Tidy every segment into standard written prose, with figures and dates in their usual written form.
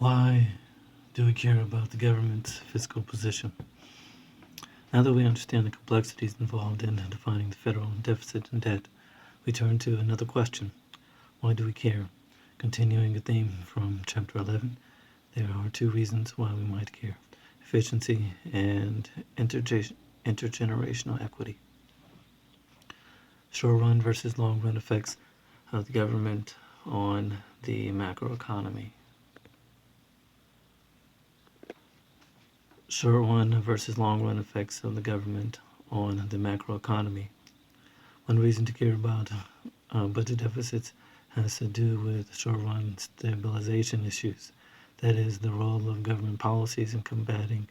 Why do we care about the government's fiscal position? Now that we understand the complexities involved in defining the federal deficit and debt, we turn to another question. Why do we care? Continuing a theme from Chapter 11, there are two reasons why we might care: efficiency and intergenerational equity. Short-run versus long-run effects of the government on the macroeconomy. Short-run versus long-run effects of the government on the macroeconomy. One reason to care about budget deficits has to do with short-run stabilization issues. That is, the role of government policies in combating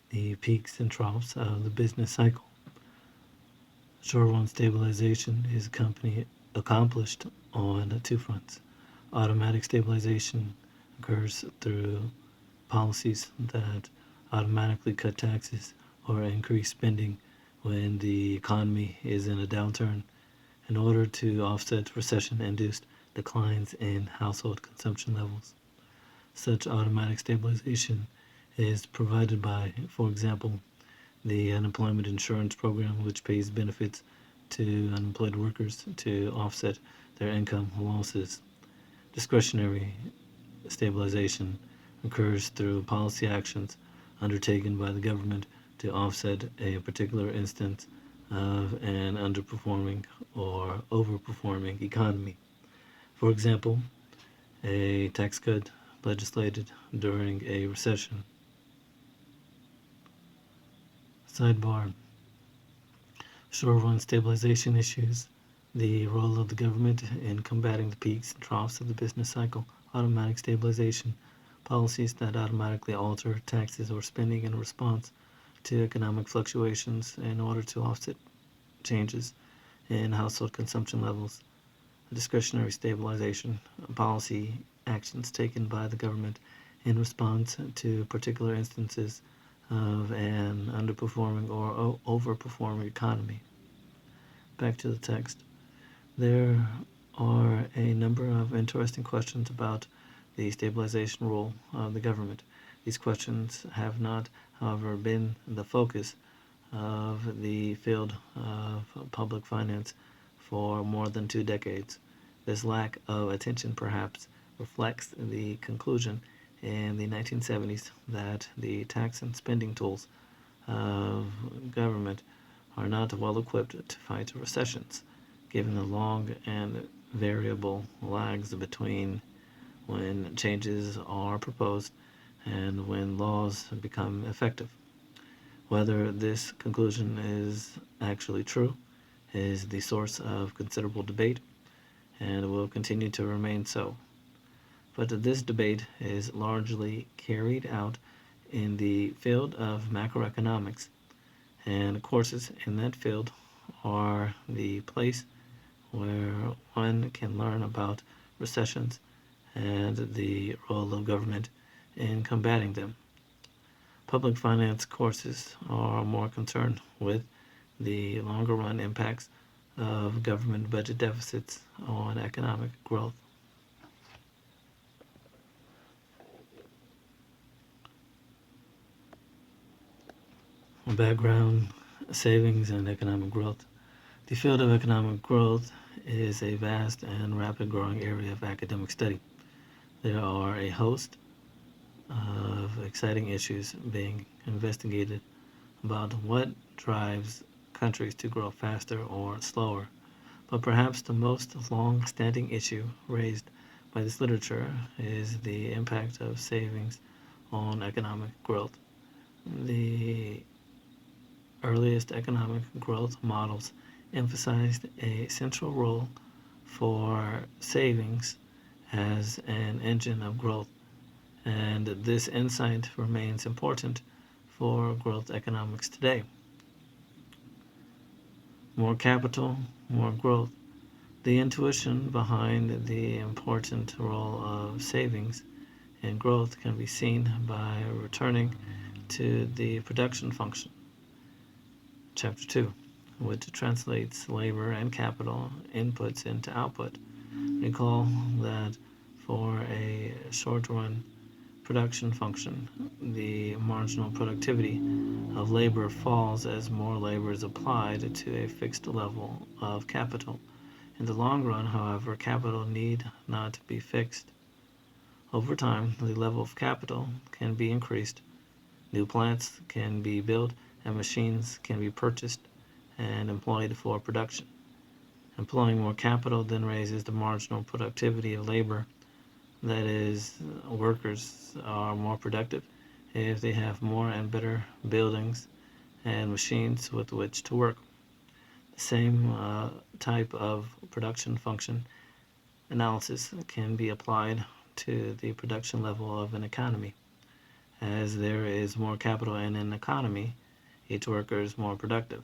the peaks and troughs of the business cycle. Short-run stabilization is accomplished on two fronts. Automatic stabilization occurs through policies that automatically cut taxes or increase spending when the economy is in a downturn in order to offset recession-induced declines in household consumption levels. Such automatic stabilization is provided by, for example, the unemployment insurance program, which pays benefits to unemployed workers to offset their income losses. Discretionary stabilization occurs through policy actions undertaken by the government to offset a particular instance of an underperforming or overperforming economy. For example, a tax cut legislated during a recession. Sidebar: short-run stabilization issues. The role of the government in combating the peaks and troughs of the business cycle. Automatic stabilization. Policies that automatically alter taxes or spending in response to economic fluctuations in order to offset changes in household consumption levels. Discretionary stabilization. Policy actions taken by the government in response to particular instances of an underperforming or overperforming economy. Back to the text. There are a number of interesting questions about the stabilization role of the government. These questions have not, however, been the focus of the field of public finance for more than 2 decades. This lack of attention perhaps reflects the conclusion in the 1970s that the tax and spending tools of government are not well equipped to fight recessions, given the long and variable lags between when changes are proposed and when laws become effective. Whether this conclusion is actually true is the source of considerable debate and will continue to remain so. But this debate is largely carried out in the field of macroeconomics, and courses in that field are the place where one can learn about recessions and the role of government in combating them. Public finance courses are more concerned with the longer run impacts of government budget deficits on economic growth. Background: savings and economic growth. The field of economic growth is a vast and rapid growing area of academic study. There are a host of exciting issues being investigated about what drives countries to grow faster or slower, but perhaps the most long-standing issue raised by this literature is the impact of savings on economic growth. The earliest economic growth models emphasized a central role for savings as an engine of growth, and this insight remains important for growth economics today. More capital, more growth. The intuition behind the important role of savings in growth can be seen by returning to the production function, Chapter 2, which translates labor and capital inputs into output. Recall that for a short run, production function. The marginal productivity of labor falls as more labor is applied to a fixed level of capital. In the long run, however, capital need not be fixed. Over time, the level of capital can be increased, new plants can be built, and machines can be purchased and employed for production. Employing more capital then raises the marginal productivity of labor. That is, workers are more productive if they have more and better buildings and machines with which to work. The same type of production function analysis can be applied to the production level of an economy. As there is more capital in an economy, each worker is more productive,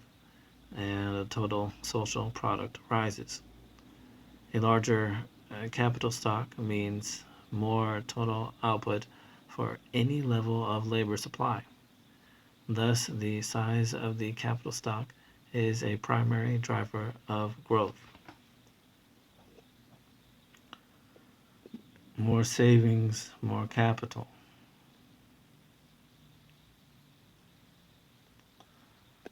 and the total social product rises. A larger capital stock means more total output for any level of labor supply. Thus, the size of the capital stock is a primary driver of growth. More savings, more capital.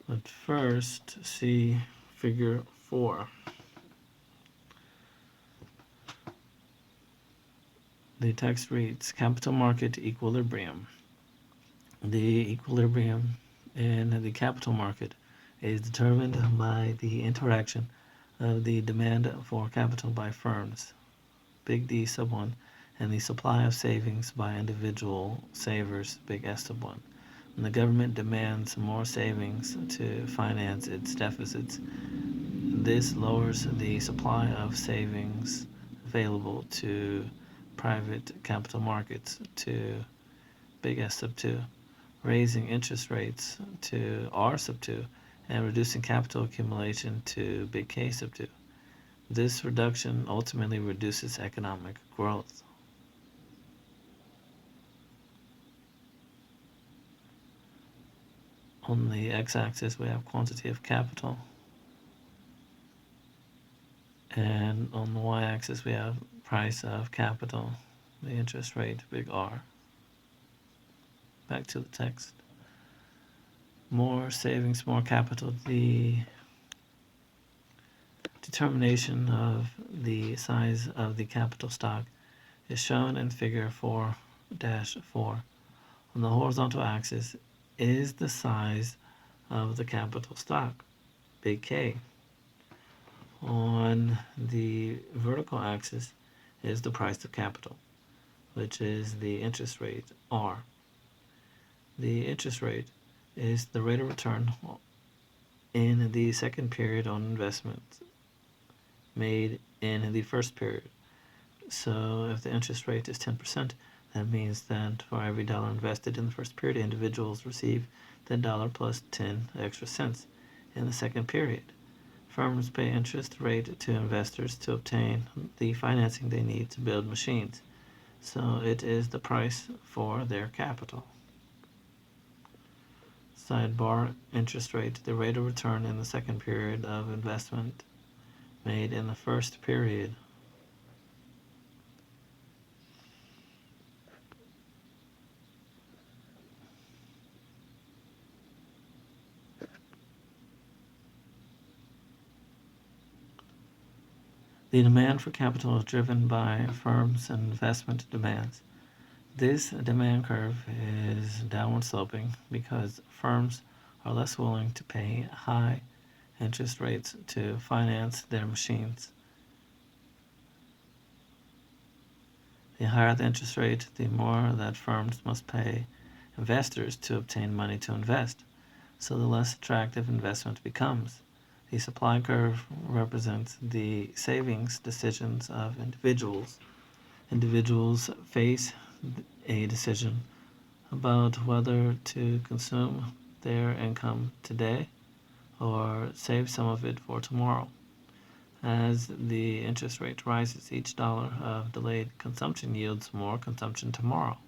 But first, see figure 4. The text reads, capital market equilibrium. The equilibrium in the capital market is determined by the interaction of the demand for capital by firms, big D sub 1, and the supply of savings by individual savers, big S sub 1. When the government demands more savings to finance its deficits, this lowers the supply of savings available to private capital markets to big S sub 2, raising interest rates to R sub 2, and reducing capital accumulation to big K sub 2. This reduction ultimately reduces economic growth. On the x-axis, we have quantity of capital, and on the y-axis, we have price of capital, the interest rate, big R. Back to the text. More savings, more capital. The determination of the size of the capital stock is shown in figure 4-4. On the horizontal axis is the size of the capital stock, big K. On the vertical axis is the price of capital, which is the interest rate, R. The interest rate is the rate of return in the second period on investments made in the first period. So if the interest rate is 10%, that means that for every dollar invested in the first period, individuals receive $10 plus 10 extra cents in the second period. Firms pay interest rate to investors to obtain the financing they need to build machines. So it is the price for their capital. Sidebar, interest rate, the rate of return in the second period of investment made in the first period. The demand for capital is driven by firms and investment demands. This demand curve is downward sloping because firms are less willing to pay high interest rates to finance their machines. The higher the interest rate, the more that firms must pay investors to obtain money to invest, so the less attractive investment becomes. The supply curve represents the savings decisions of individuals. Individuals face a decision about whether to consume their income today or save some of it for tomorrow. As the interest rate rises, each dollar of delayed consumption yields more consumption tomorrow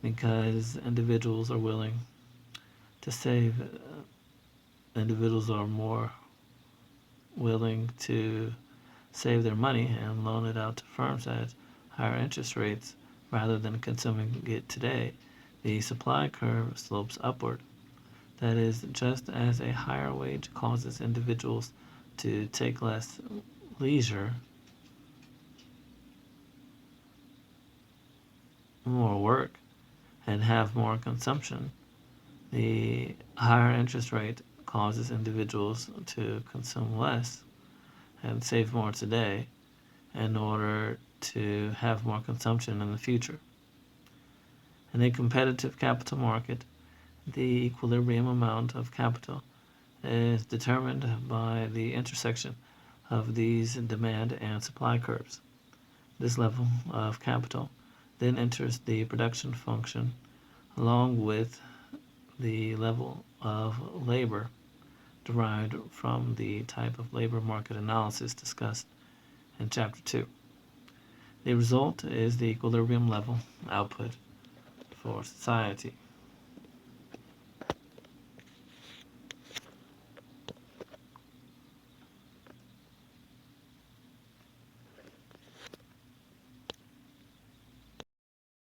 because individuals are willing to save. Individuals are more willing to save their money and loan it out to firms at higher interest rates rather than consuming it today, the supply curve slopes upward. That is, just as a higher wage causes individuals to take less leisure, more work, and have more consumption, the higher interest rate causes individuals to consume less and save more today in order to have more consumption in the future. In a competitive capital market, the equilibrium amount of capital is determined by the intersection of these demand and supply curves. This level of capital then enters the production function along with the level of labor derived from the type of labor market analysis discussed in Chapter 2. The result is the equilibrium level output for society.